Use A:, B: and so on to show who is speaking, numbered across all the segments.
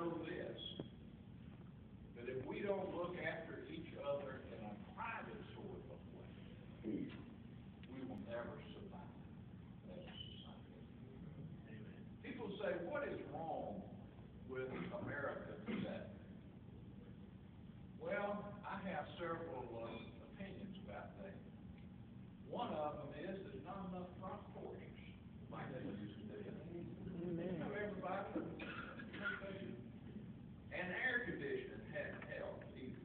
A: know this, that if we don't look after each other in a private sort of way, we will never survive as a society. People say, what is wrong with America today? Well, I have several opinions about that. One of them is there's not enough front porches like they used to do. Have everybody? And air conditioning hadn't helped either.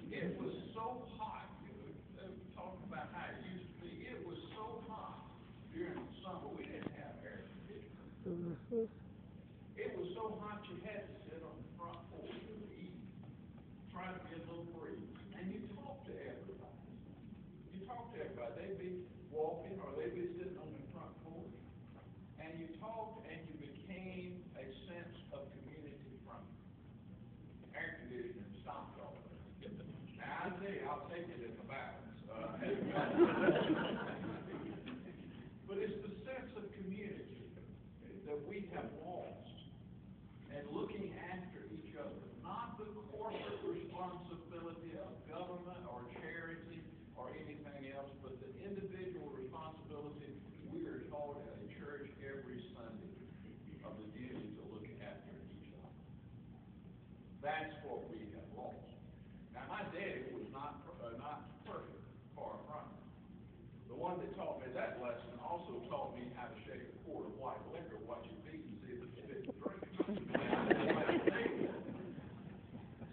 A: It was so hot. They were talking about how it used to be. It was so hot during the summer. We didn't have air conditioning. It was so hot you had to sit on the front porch in the evening, trying to get a little breeze. And you talk to everybody. You talk to everybody. They'd be walking or they'd be sitting on the front porch. And you talked and you became a sense of community from it. Air conditioning stopped all of it. Now, I tell you, I'll take it in the balance. But it's the sense of community that we have lost. And looking after each other, not the corporate responsibility of government or charity or anything else, but the individual responsibility we are taught at a church every Sunday of the duty to look after each other. That's what we have lost. Now, my daddy was not perfect, far from it. The one that taught me that lesson also taught me how to shake a quart of white liquor, watch it beat, and see if it's fit to drink.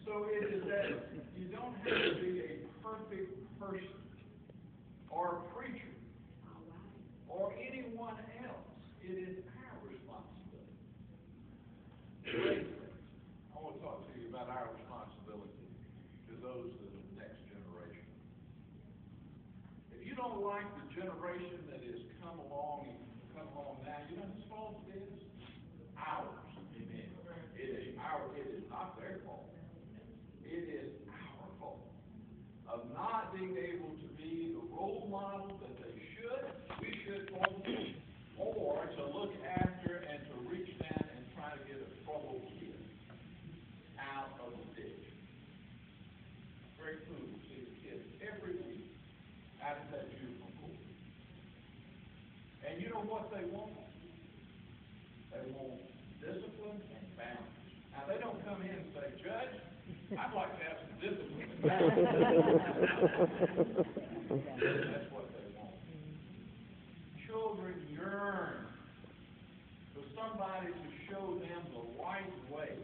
A: So it is that you don't have to be a perfect person or a preacher or anyone else. It is our responsibility. I want to talk to you about our responsibility to those of the next generation. If you don't like the generation that has come along now, you know whose fault it is? Ours. Amen. It is not their fault. It is our fault of not being able to be the role model that they should, we should want, or to look after and to reach down and try to get a troubled kid out of the ditch. Very cool to see the kids every week out of that juvenile court. And you know what they want? They want discipline and balance. Now, they don't come in and say, Judge, I'd like to have some discipline and balance. That's what they want. Children yearn for somebody to show them the right way.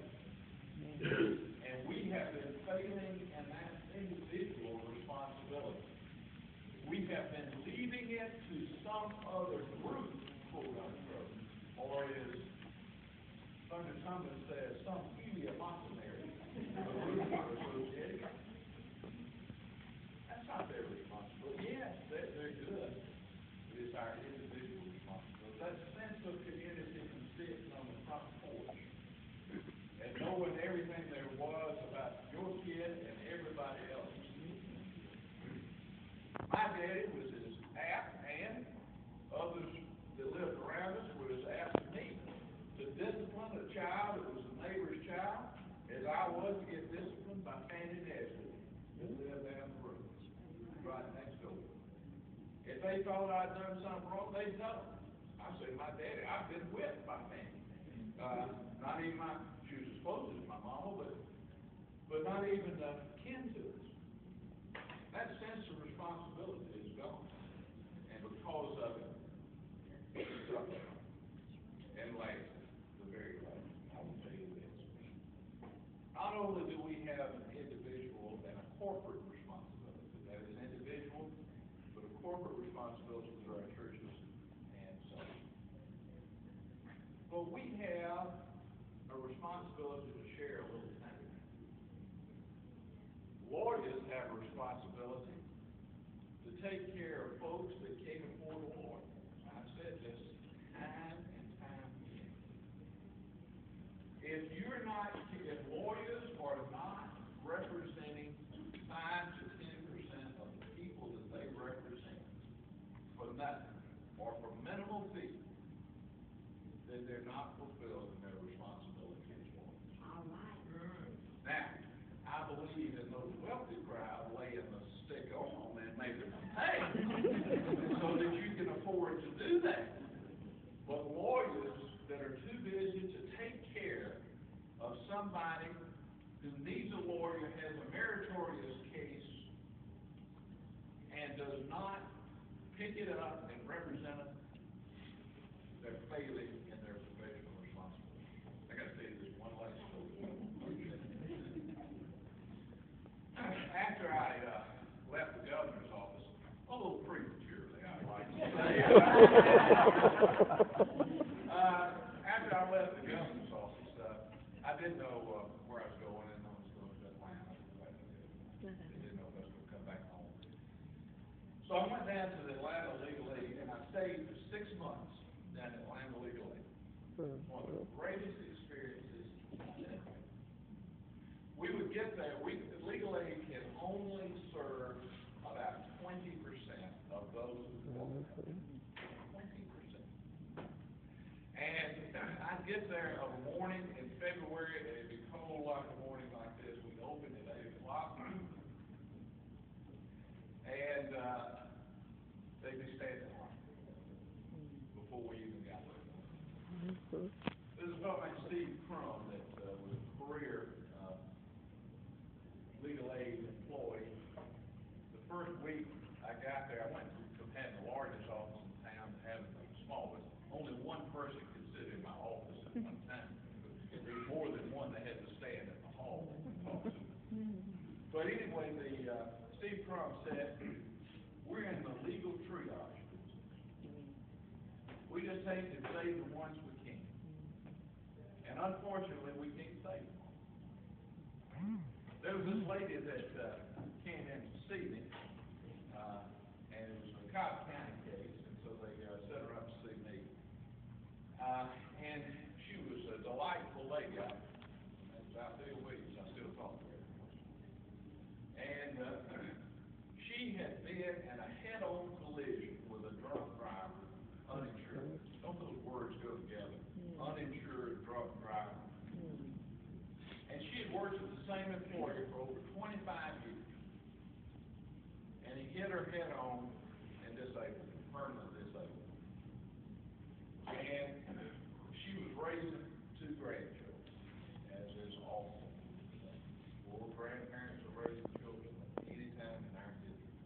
A: And we have been failing in that individual responsibility. We have been leaving it to some other group, quote unquote, or as Thunder Thomas says, some heliomocenary association. That's not their responsibility. Yes, they're good, but it's our individual responsibility. That sense of community and sitting on the front porch and knowing everything there was about your kid and everybody else. My daddy was as apt, and others that lived around us were as apt as me to discipline a child that was a neighbor's child as I was to get disciplined by Fanny Nesbitt, who lived down the road, right next door. If they thought I'd done something wrong, they'd know. I said, my daddy, I've been whipped by Fanny. Not even she was as close as my mama, but not even kin to us. That sense of responsibility is gone. And because of it, suffering and later, the very last, I will tell you this. Not only do we have an individual and a corporate responsibility, that is individual, but a corporate responsibility to our churches and so on. But we have a responsibility to share a little time. Lawyers have a responsibility to take care of folks that came before the Lord. I've said this time and time again. If lawyers are not representing 5 to 10% of the people that they represent for nothing or for minimal fee, then they're not fulfilling their responsibility as lawyers. believe in those wealthy crowd laying the stick on and making them pay so that you can afford to do that. But lawyers that are too busy to take care of somebody who needs a lawyer, has a meritorious case, and does not pick it up and represent it, they're failing in their professional responsibility. I got to tell you this one last story. After I left the governor's office, a little prematurely, I'd like to say. After I left the governor's office, I didn't know where I was going, and I was going to Atlanta. I didn't know if I was going to come back home. So I went down to the Atlanta Legal Aid, and I stayed for 6 months down at Atlanta Legal Aid. One of the greatest experiences I've ever had. We would get there. Legal aid can only serve about 20% of those who qualify. 20%. And I'd get there a morning in February, and it'd be cold like a morning like this. We'd open at 8 o'clock. And they'd be standing on before we even got there. There's a fellow named Steve Crum that was a career legal aid employee. The first week I got there, I went from having the largest office in town to having the smallest. Only one person could sit in my office at one time. If there was more than one, they had to stand in the hall and talk to me. But anyway, Steve Crum said, we're in the legal triage business. We just take and save the ones we can. And unfortunately, we can't save them. There was this lady that came in to see me, and it was a Cobb County case, and so they set her up to see me. And she was a delightful lady. That was Althea Williams. I still talk to her. And she had been in a head-on collision with a drunk driver, uninsured. Don't those words go together? Uninsured drunk driver. And she had worked with the same employer for over 25 years. And he hit her head on and disabled her, permanently disabled her. And she was raising 2 grandchildren, as is awful. 4 grandparents are raising children at any time in our history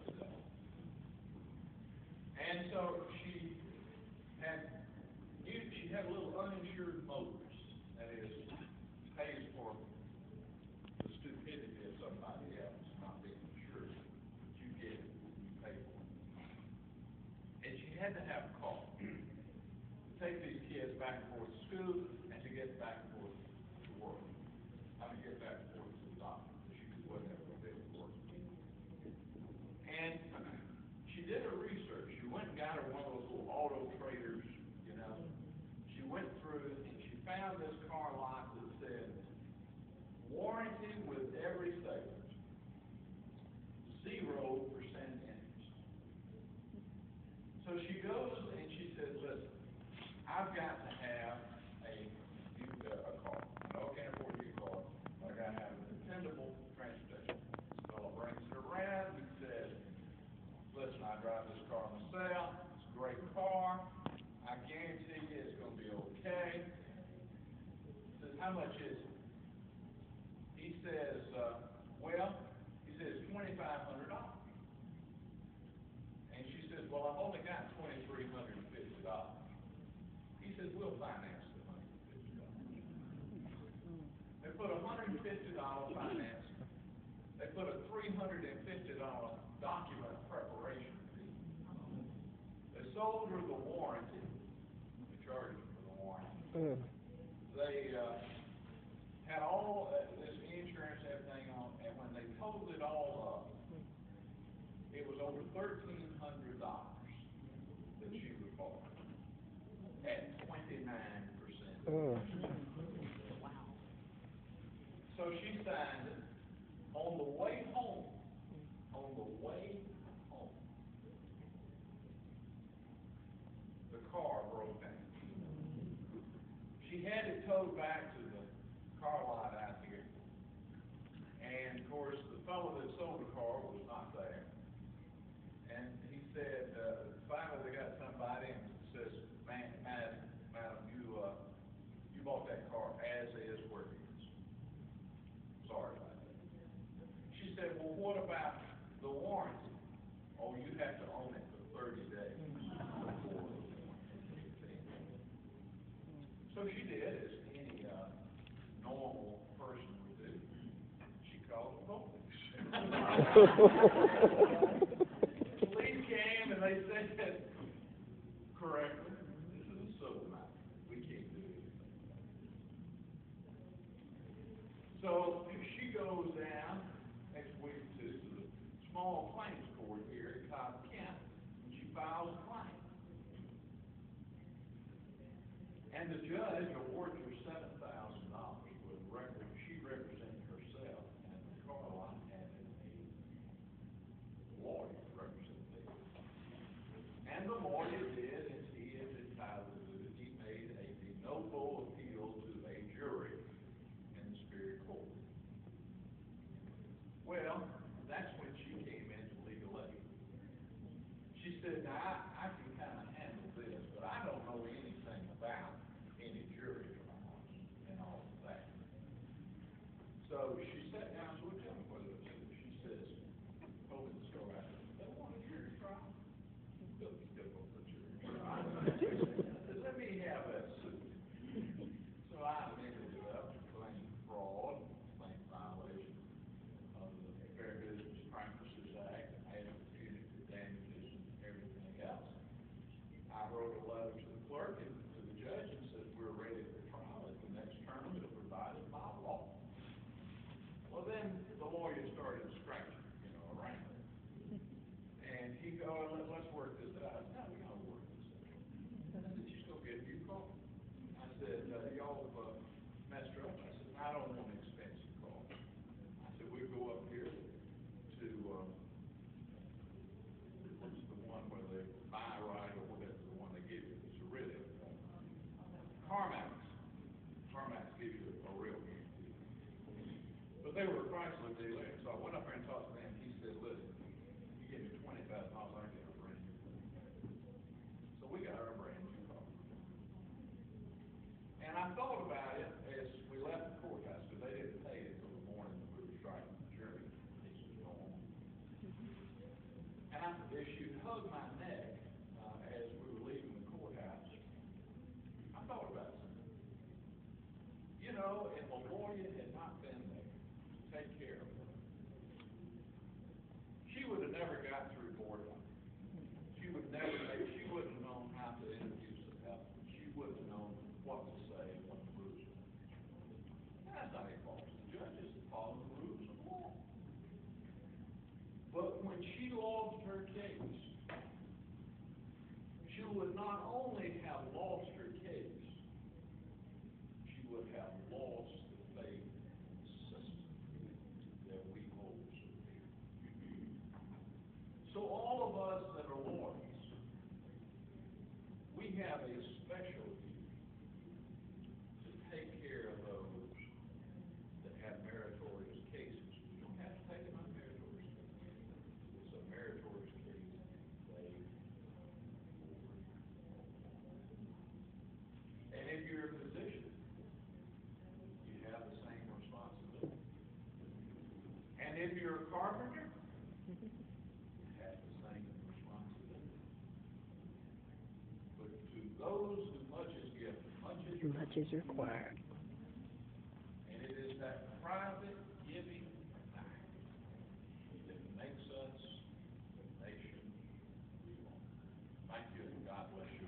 A: today. And so she had a little uninsured motorist, that is, pays for the stupidity of somebody else not being insured. You get it, you pay for it. And she had to have a car to take these kids back and forth to school and to get back and forth to work. I mean, get back and forth to the doctor. She wasn't ever going to be able to work. And she did her research. She went and got her one of those little auto traders, you know. She went through it and she found this car lot that said, warranty with every statement, 0% interest. So she goes and she says, listen, I've got to have a car. No, I can't afford you a car, but I got to have a dependable transportation. This fellow brings it around. He says, listen, I drive this car myself. It's a great car. I guarantee you it's going to be okay. He says, how much is it? He says, $2,500. And she says, well, I've only got $2,350. He says, we'll finance the $150. They put $150 finance. They put a $350 document preparation fee. They sold her the warranty. They charged her for the warranty. They had all this insurance, everything on, and when they totaled it all up, it was over $1,300 that she was bought at 29%. Wow. So she signed it. On the way home, the car broke down. She had it towed back to the car lot out here, and And of course, the fellow that sold the car was not there. And he said, finally they got somebody and says, madam, you bought that car as is where it is. Sorry about that. She said, well, what about the warranty? Oh, you have to own it for 30 days before the warranty kicks in. So she did, as any normal person would do. She called the police. Police came and they said, correctly, this is a civil matter. We can't do anything. So she goes down next week to the small claims court here in Cobb County, and she files a claim. And the judge awards her $7,000 with record. She represented herself, and the car lot had a lawyer represent them. And the lawyer did as he is entitled to do. He made a de novo appeal to a jury in the Superior Court. Well, that's when she came into legal aid. She said, now I can kind of handle this, but I don't know anything about any jury trials and all of that. So she sat down, so tell me what it is. She says, told me the story. I said, they want a jury trial? They'll go for a jury trial. Let me have that suit. So I amended it up to claim fraud, claim violation of the Fair Business Practices Act, and punitive damages and everything else. I wrote a letter to the clerk and to the judge and said, we're ready for trial at the next term as provided by law. Well, then the lawyer started scratching, around. And he goes, let's work this out. No, we don't work this out. I said, just go get a new car. I said, y'all messed up. I said, I don't want an expensive car. I said, we go up here to, what's the one where they buy right or whatever, the one they give you. It's a really, CarMax. CarMax gives you a real good deal. But they were a Chrysler dealer, so I went up there and talked to them. He said, listen, you give me $20,000, I get a brand new car. So we got our brand new car. And I thought about it as we left the courthouse, because they didn't pay it until the morning that we were striking the jury. This was going on. And as she hugged my neck as we were leaving the courthouse, I thought about something. If a lawyer had not been there to take care of her, she would have never got through board life. She wouldn't have known how to interview some help. She wouldn't have known what to say and what the rules were. That's not a fault. The judges follow the rules of law. But when she lost her case, she would not only have lost her case, she would have lost the faith in the system that we hold so dear. So all of us that are lawyers, we have a special duty to take care of those that have meritorious cases. We don't have to take an unmeritorious case. It's a meritorious case they forward. And if you're a physician, you have the same responsibility. And if you're a carpenter, you have the same responsibility. But to those who much is given, much is required. And it is that private giving act that makes us the nation we want. Thank you, and God bless you.